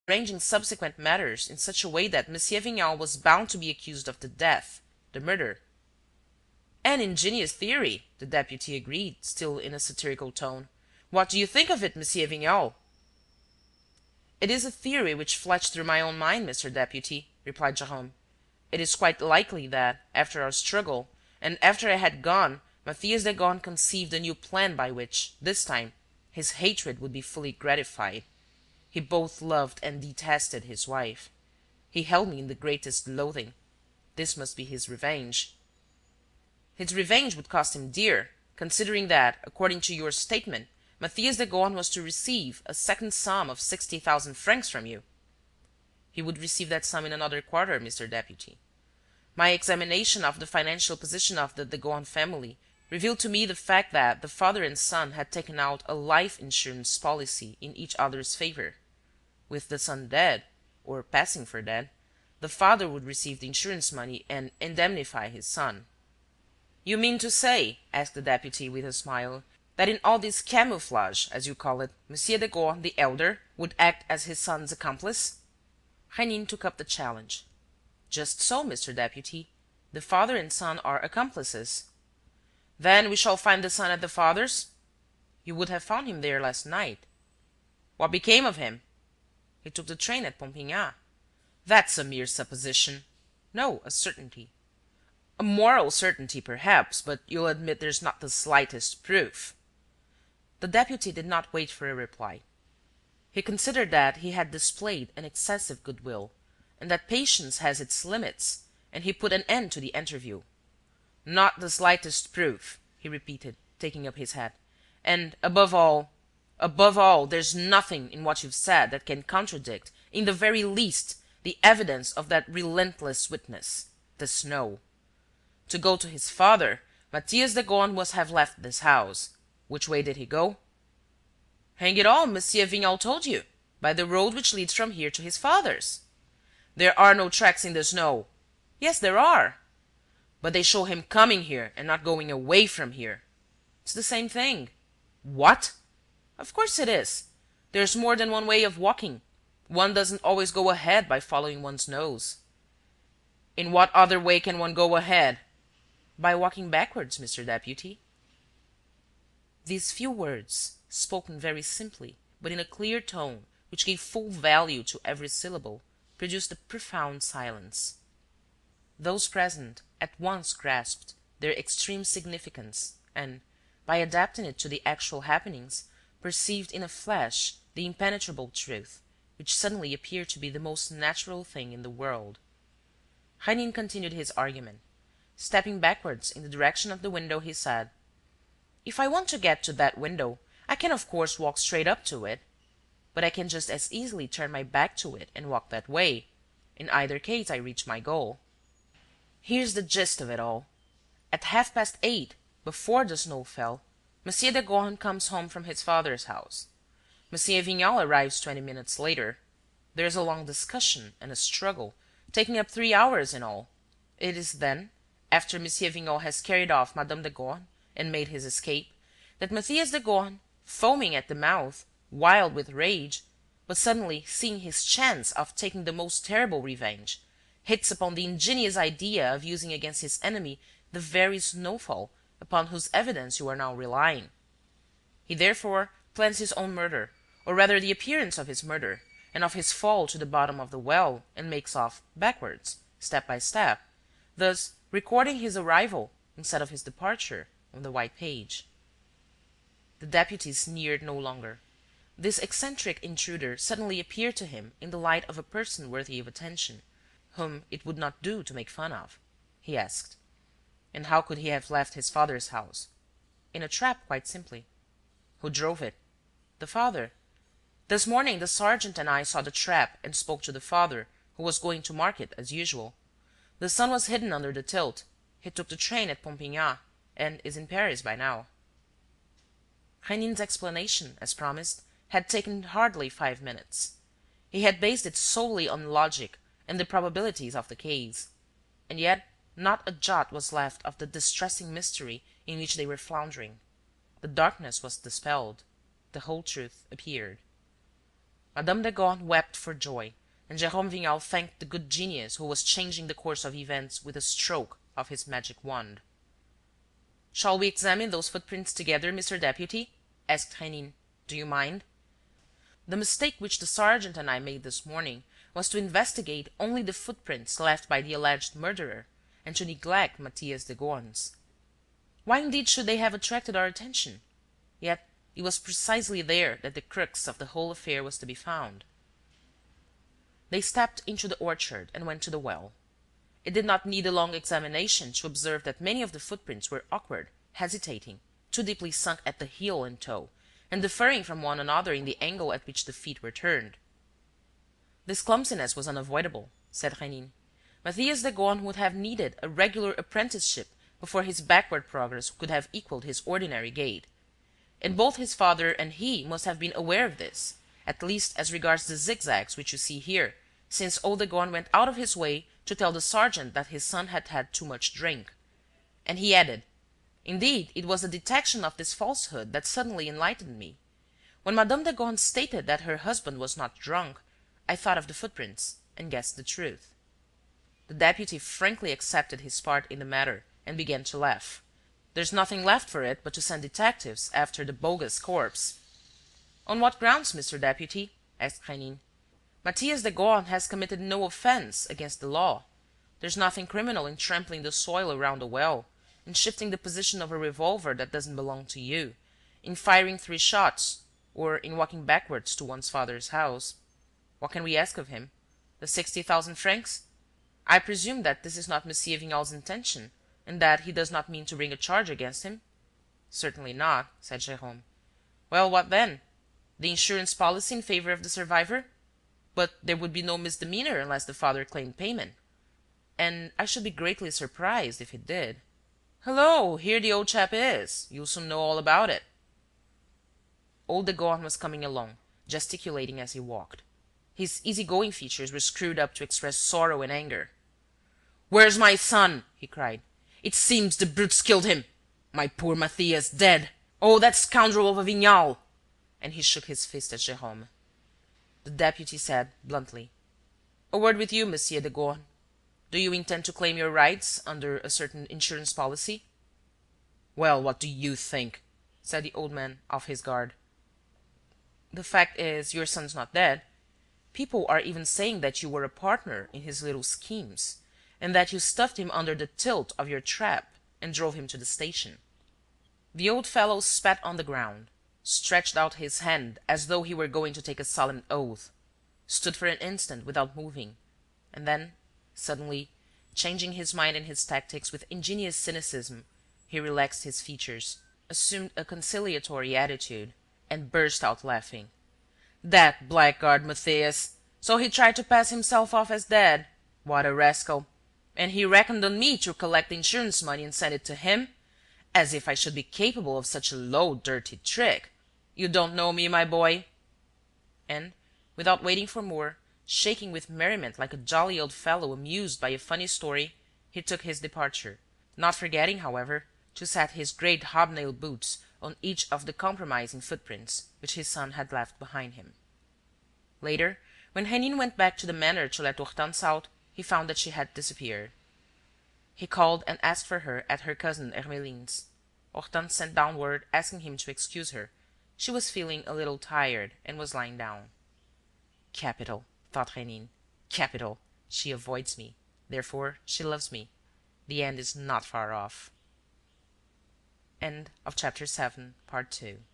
arranging subsequent matters in such a way that Monsieur Vignal was bound to be accused of the death, the murder. "An ingenious theory," the deputy agreed, still in a satirical tone. "What do you think of it, Monsieur Vignal?" "It is a theory which flashed through my own mind, Mr. Deputy," replied Jerome. "It is quite likely that, after our struggle, and after I had gone, Mathias de Gorne conceived a new plan by which, this time, his hatred would be fully gratified. He both loved and detested his wife. He held me in the greatest loathing. This must be his revenge." "His revenge would cost him dear, considering that, according to your statement, Mathias de Gorne was to receive a second sum of 60,000 francs from you." "He would receive that sum in another quarter, Mr. Deputy. My examination of the financial position of the de Gorne family revealed to me the fact that the father and son had taken out a life insurance policy in each other's favor. With the son dead, or passing for dead, the father would receive the insurance money and indemnify his son." "You mean to say," asked the deputy, with a smile, "that in all this camouflage, as you call it, Monsieur de Gorne, the elder, would act as his son's accomplice?" Rénine took up the challenge. "Just so, Mr. Deputy. The father and son are accomplices." "Then we shall find the son at the father's?" "You would have found him there last night." "What became of him?" "He took the train at Pompignan." "That's a mere supposition." "No, a certainty." "A moral certainty, perhaps, but you'll admit there's not the slightest proof." The deputy did not wait for a reply. He considered that he had displayed an excessive goodwill, and that patience has its limits, and he put an end to the interview. "Not the slightest proof," he repeated, taking up his hat. "And, above all, there's nothing in what you've said that can contradict, in the very least, the evidence of that relentless witness, the snow. To go to his father, Mathias de Gorne must have left this house. Which way did he go?" "Hang it all, Monsieur Vignal told you! By the road which leads from here to his father's." "There are no tracks in the snow." "Yes, there are." "But they show him coming here and not going away from here." "It's the same thing." "What?" "Of course it is. There's more than one way of walking. One doesn't always go ahead by following one's nose." "In what other way can one go ahead?" "By walking backwards, Mr. Deputy." These few words, spoken very simply, but in a clear tone which gave full value to every syllable, produced a profound silence. Those present at once grasped their extreme significance and, by adapting it to the actual happenings, perceived in a flash the impenetrable truth, which suddenly appeared to be the most natural thing in the world. Rénine continued his argument. Stepping backwards in the direction of the window, he said: "If I want to get to that window, I can of course walk straight up to it. But I can just as easily turn my back to it and walk that way. In either case, I reach my goal. Here's the gist of it all. At 8:30, before the snow fell, Monsieur de Gorne comes home from his father's house. Monsieur Vignal arrives 20 minutes later. There's a long discussion and a struggle, taking up 3 hours in all. It is then, after Monsieur Vignal has carried off Madame de Gorne and made his escape, that Mathias de Gorne, foaming at the mouth, wild with rage, but suddenly seeing his chance of taking the most terrible revenge, hits upon the ingenious idea of using against his enemy the very snowfall upon whose evidence you are now relying. He therefore plans his own murder, or rather the appearance of his murder, and of his fall to the bottom of the well, and makes off backwards, step by step, thus recording his arrival, instead of his departure, on the white page." The deputy sneered no longer. This eccentric intruder suddenly appeared to him in the light of a person worthy of attention, whom it would not do to make fun of. He asked: "And how could he have left his father's house?" "In a trap, quite simply." "Who drove it?" "The father. This morning the sergeant and I saw the trap and spoke to the father, who was going to market as usual. The son was hidden under the tilt. He took the train at Pompignan and is in Paris by now." Rénine's explanation, as promised, had taken hardly 5 minutes. He had based it solely on logic and the probabilities of the case. And yet not a jot was left of the distressing mystery in which they were floundering. The darkness was dispelled. The whole truth appeared. Madame de Gorne wept for joy, and Jérôme Vignal thanked the good genius who was changing the course of events with a stroke of his magic wand. "Shall we examine those footprints together, Mr. Deputy?" asked Rénine. "Do you mind?" The mistake which the sergeant and I made this morning was to investigate only the footprints left by the alleged murderer and to neglect Mathias de Gorne's. Why indeed should they have attracted our attention? Yet it was precisely there that the crux of the whole affair was to be found. They stepped into the orchard and went to the well. It did not need a long examination to observe that many of the footprints were awkward, hesitating, too deeply sunk at the heel and toe, and differing from one another in the angle at which the feet were turned. This clumsiness was unavoidable, said Rénine. Mathias de Gorne would have needed a regular apprenticeship before his backward progress could have equalled his ordinary gait. And both his father and he must have been aware of this, at least as regards the zigzags which you see here, since old de Gorne went out of his way to tell the sergeant that his son had had too much drink. And he added, "Indeed, it was the detection of this falsehood that suddenly enlightened me. When Madame de Gorne stated that her husband was not drunk, I thought of the footprints and guessed the truth." The deputy frankly accepted his part in the matter and began to laugh. "There's nothing left for it but to send detectives after the bogus corpse." "On what grounds, Mr. Deputy?" asked Rénine. "Mathias de Gorne has committed no offense against the law. There's nothing criminal in trampling the soil around a well, in shifting the position of a revolver that doesn't belong to you, in firing 3 shots, or in walking backwards to one's father's house. What can we ask of him? The 60,000 francs? I presume that this is not Monsieur Vignal's intention and that he does not mean to bring a charge against him?" "Certainly not," said Jérôme. "Well, what then? The insurance policy in favor of the survivor? But there would be no misdemeanor unless the father claimed payment. And I should be greatly surprised if he did. Hullo, here the old chap is. You'll soon know all about it." Old de Gorne was coming along, gesticulating as he walked. His easy-going features were screwed up to express sorrow and anger. "Where's my son?" he cried. "It seems the brutes killed him. My poor Mathias dead. Oh, that scoundrel of a Vignal!" And he shook his fist at Jérôme. The deputy said, bluntly, "A word with you, Monsieur de Gorne. Do you intend to claim your rights under a certain insurance policy?" "Well, what do you think?" said the old man, off his guard. "The fact is, your son's not dead. People are even saying that you were a partner in his little schemes, and that you stuffed him under the tilt of your trap and drove him to the station." The old fellow spat on the ground, stretched out his hand as though he were going to take a solemn oath, stood for an instant without moving, and then, suddenly, changing his mind and his tactics with ingenious cynicism, he relaxed his features, assumed a conciliatory attitude, and burst out laughing. "That blackguard Mathias! So he tried to pass himself off as dead. What a rascal! And he reckoned on me to collect the insurance money and send it to him? As if I should be capable of such a low, dirty trick! You don't know me, my boy!" And, without waiting for more, shaking with merriment like a jolly old fellow amused by a funny story, he took his departure, not forgetting, however, to set his great hobnailed boots on each of the compromising footprints which his son had left behind him. Later, when Rénine went back to the manor to let Hortense out, he found that she had disappeared. He called and asked for her at her cousin Ermeline's. Hortense sent down word asking him to excuse her. She was feeling a little tired and was lying down. "Capital," thought Rénine. "Capital. She avoids me. Therefore she loves me. The end is not far off." End of chapter 7, part 2.